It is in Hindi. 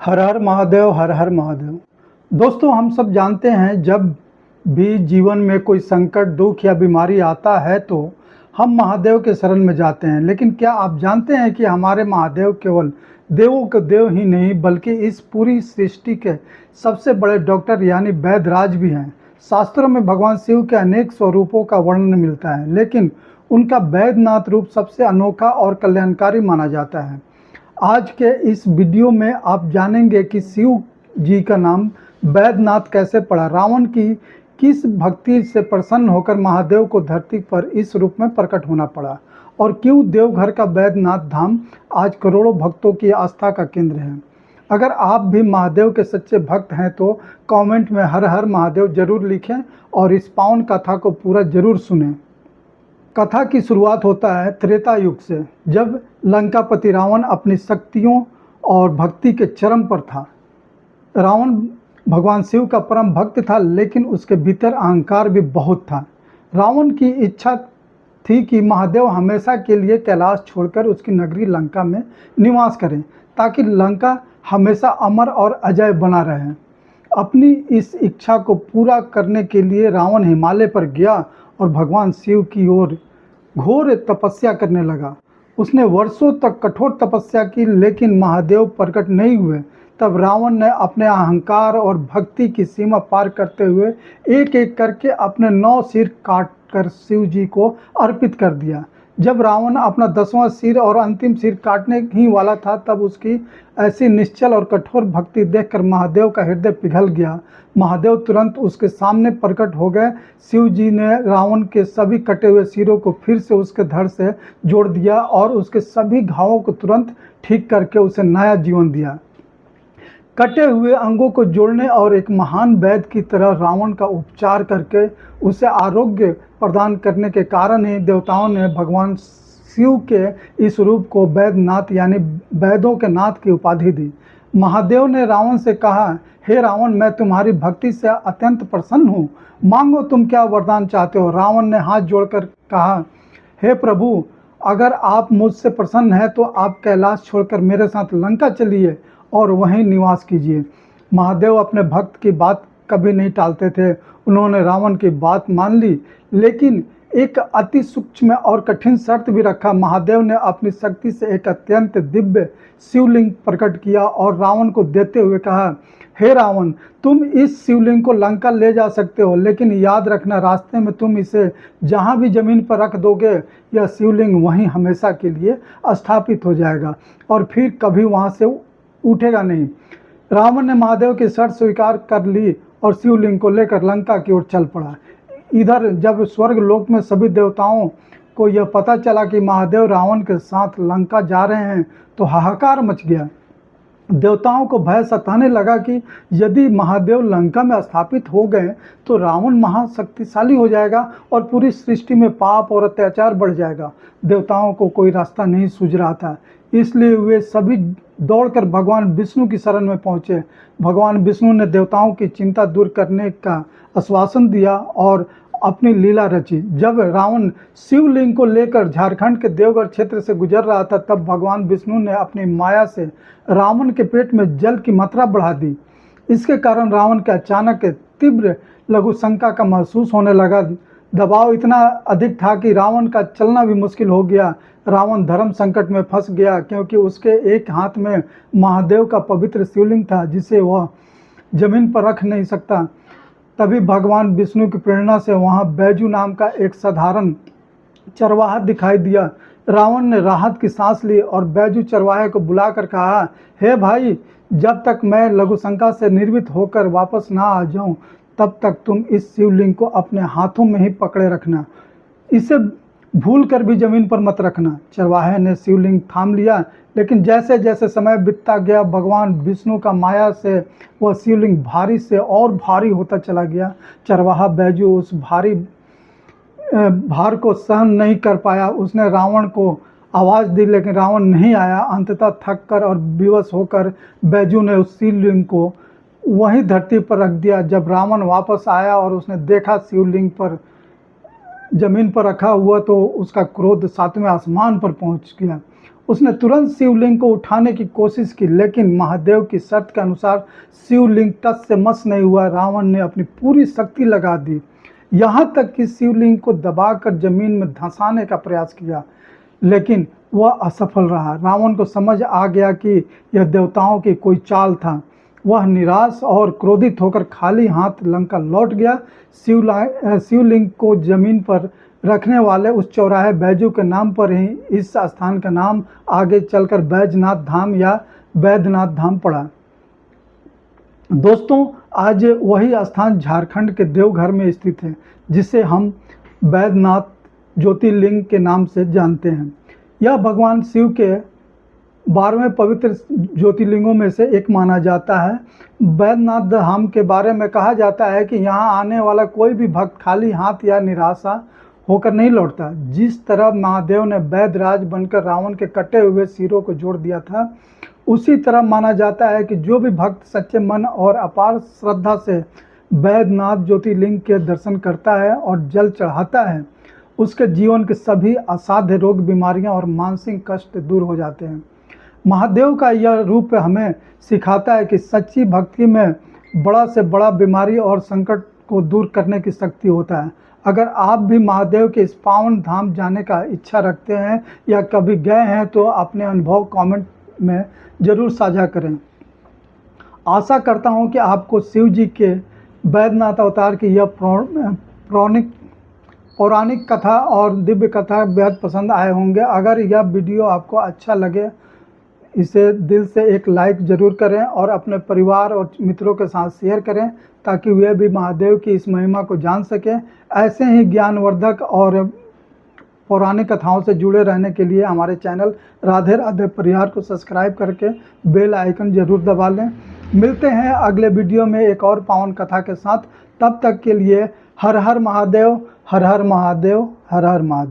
हर हर महादेव, हर हर महादेव। दोस्तों, हम सब जानते हैं जब भी जीवन में कोई संकट, दुख या बीमारी आता है तो हम महादेव के शरण में जाते हैं। लेकिन क्या आप जानते हैं कि हमारे महादेव केवल देवों के देव ही नहीं बल्कि इस पूरी सृष्टि के सबसे बड़े डॉक्टर यानी वैद्यराज भी हैं। शास्त्रों में भगवान शिव के अनेक स्वरूपों का वर्णन मिलता है, लेकिन उनका वैद्यनाथ रूप सबसे अनोखा और कल्याणकारी माना जाता है। आज के इस वीडियो में आप जानेंगे कि शिव जी का नाम वैद्यनाथ कैसे पड़ा, रावण की किस भक्ति से प्रसन्न होकर महादेव को धरती पर इस रूप में प्रकट होना पड़ा, और क्यों देवघर का वैद्यनाथ धाम आज करोड़ों भक्तों की आस्था का केंद्र है। अगर आप भी महादेव के सच्चे भक्त हैं तो कमेंट में हर हर महादेव जरूर लिखें और इस पावन कथा को पूरा जरूर सुनें। कथा की शुरुआत होता है त्रेता युग से, जब लंकापति रावण अपनी शक्तियों और भक्ति के चरम पर था। रावण भगवान शिव का परम भक्त था, लेकिन उसके भीतर अहंकार भी बहुत था। रावण की इच्छा थी कि महादेव हमेशा के लिए कैलाश छोड़कर उसकी नगरी लंका में निवास करें, ताकि लंका हमेशा अमर और अजय बना रहे। अपनी इस इच्छा को पूरा करने के लिए रावण हिमालय पर गया और भगवान शिव की ओर घोर तपस्या करने लगा। उसने वर्षों तक कठोर तपस्या की, लेकिन महादेव प्रकट नहीं हुए। तब रावण ने अपने अहंकार और भक्ति की सीमा पार करते हुए एक एक करके अपने 9 सिर काट कर शिव जी को अर्पित कर दिया। जब रावण अपना 10वां सिर और अंतिम सिर काटने ही वाला था, तब उसकी ऐसी निश्चल और कठोर भक्ति देखकर महादेव का हृदय पिघल गया। महादेव तुरंत उसके सामने प्रकट हो गए। शिव जी ने रावण के सभी कटे हुए सिरों को फिर से उसके धड़ से जोड़ दिया और उसके सभी घावों को तुरंत ठीक करके उसे नया जीवन दिया। कटे हुए अंगों को जोड़ने और एक महान वैद्य की तरह रावण का उपचार करके उसे आरोग्य प्रदान करने के कारण ही देवताओं ने भगवान शिव के इस रूप को वैद्यनाथ यानी वैद्यों के नाथ की उपाधि दी। महादेव ने रावण से कहा, हे रावण, मैं तुम्हारी भक्ति से अत्यंत प्रसन्न हूँ, मांगो तुम क्या वरदान चाहते हो। रावण ने हाथ जोड़कर कहा, हे प्रभु, अगर आप मुझसे प्रसन्न हैं तो आप कैलाश छोड़कर मेरे साथ लंका चलिए और वहीं निवास कीजिए। महादेव अपने भक्त की बात कभी नहीं टालते थे। उन्होंने रावण की बात मान ली, लेकिन एक अति सूक्ष्म और कठिन शर्त भी रखा। महादेव ने अपनी शक्ति से एक अत्यंत दिव्य शिवलिंग प्रकट किया और रावण को देते हुए कहा, हे रावण, तुम इस शिवलिंग को लंका ले जा सकते हो, लेकिन याद रखना, रास्ते में तुम इसे जहाँ भी जमीन पर रख दोगे, यह शिवलिंग वहीं हमेशा के लिए स्थापित हो जाएगा और फिर कभी वहाँ से उठेगा नहीं। रावण ने महादेव की शर्त स्वीकार कर ली और शिवलिंग को लेकर लंका की ओर चल पड़ा। इधर जब स्वर्ग लोक में सभी देवताओं को यह पता चला कि महादेव रावण के साथ लंका जा रहे हैं तो हाहाकार मच गया। देवताओं को भय सताने लगा कि यदि महादेव लंका में स्थापित हो गए तो रावण महाशक्तिशाली हो जाएगा और पूरी सृष्टि में पाप और अत्याचार बढ़ जाएगा। देवताओं को कोई रास्ता नहीं सूझ रहा था, इसलिए वे सभी दौड़कर भगवान विष्णु की शरण में पहुंचे। भगवान विष्णु ने देवताओं की चिंता दूर करने का आश्वासन दिया और अपनी लीला रची। जब रावण शिवलिंग को लेकर झारखंड के देवगढ़ क्षेत्र से गुजर रहा था, तब भगवान विष्णु ने अपनी माया से रावण के पेट में जल की मात्रा बढ़ा दी। इसके कारण रावण के अचानक तीव्र लघु शंका का महसूस होने लगा। दबाव इतना अधिक था कि रावण का चलना भी मुश्किल हो गया। रावण धर्म संकट में फंस गया, क्योंकि उसके एक हाथ में महादेव का पवित्र शिवलिंग था जिसे वह जमीन पर रख नहीं सकता। तभी भगवान विष्णु की प्रेरणा से वहां बैजू नाम का एक साधारण चरवाहा दिखाई दिया। रावण ने राहत की सांस ली और बैजू चरवाहे को बुलाकर कहा, हे भाई, जब तक मैं लघु शंका से निर्वित होकर वापस ना आ जाऊं, तब तक तुम इस शिवलिंग को अपने हाथों में ही पकड़े रखना, इसे भूल कर भी जमीन पर मत रखना। चरवाहे ने शिवलिंग थाम लिया, लेकिन जैसे जैसे समय बीतता गया, भगवान विष्णु का माया से वह शिवलिंग भारी से और भारी होता चला गया। चरवाहा बैजू उस भारी भार को सहन नहीं कर पाया। उसने रावण को आवाज़ दी, लेकिन रावण नहीं आया। अंततः थक कर और विवश होकर बैजू ने उस शिवलिंग को वहीं धरती पर रख दिया। जब रावण वापस आया और उसने देखा शिवलिंग पर जमीन पर रखा हुआ, तो उसका क्रोध 7वें आसमान पर पहुंच गया। उसने तुरंत शिवलिंग को उठाने की कोशिश की, लेकिन महादेव की शर्त के अनुसार शिवलिंग टस से मस नहीं हुआ। रावण ने अपनी पूरी शक्ति लगा दी, यहाँ तक कि शिवलिंग को दबाकर जमीन में धंसाने का प्रयास किया, लेकिन वह असफल रहा। रावण को समझ आ गया कि यह देवताओं की कोई चाल था। वह निराश और क्रोधित होकर खाली हाथ लंका लौट गया। शिवलिंग को जमीन पर रखने वाले उस चौराहे बैजू के नाम पर ही इस स्थान का नाम आगे चलकर बैजनाथ धाम या बैद्यनाथ धाम पड़ा। दोस्तों, आज वही स्थान झारखंड के देवघर में स्थित है, जिसे हम बैद्यनाथ ज्योतिर्लिंग के नाम से जानते हैं। यह भगवान शिव के 12वें पवित्र ज्योतिर्लिंगों में से एक माना जाता है। बैद्यनाथ धाम के बारे में कहा जाता है कि यहाँ आने वाला कोई भी भक्त खाली हाथ या निराशा होकर नहीं लौटता। जिस तरह महादेव ने वैद्यराज बनकर रावण के कटे हुए सिरों को जोड़ दिया था, उसी तरह माना जाता है कि जो भी भक्त सच्चे मन और अपार श्रद्धा से बैद्यनाथ ज्योतिर्लिंग के दर्शन करता है और जल चढ़ाता है, उसके जीवन के सभी असाध्य रोग, बीमारियां और मानसिक कष्ट दूर हो जाते हैं। महादेव का यह रूप हमें सिखाता है कि सच्ची भक्ति में बड़ा से बड़ा बीमारी और संकट को दूर करने की शक्ति होता है। अगर आप भी महादेव के इस पावन धाम जाने का इच्छा रखते हैं या कभी गए हैं तो अपने अनुभव कमेंट में ज़रूर साझा करें। आशा करता हूं कि आपको शिव जी के बैद्यनाथ अवतार की यह पौराणिक कथा और दिव्य कथा बेहद पसंद आए होंगे। अगर यह वीडियो आपको अच्छा लगे, इसे दिल से एक लाइक ज़रूर करें और अपने परिवार और मित्रों के साथ शेयर करें, ताकि वे भी महादेव की इस महिमा को जान सकें। ऐसे ही ज्ञानवर्धक और पौराणिक कथाओं से जुड़े रहने के लिए हमारे चैनल राधे राधे परिवार को सब्सक्राइब करके बेल आइकन ज़रूर दबा लें। मिलते हैं अगले वीडियो में एक और पावन कथा के साथ। तब तक के लिए हर हर महादेव, हर हर महादेव, हर हर महादेव।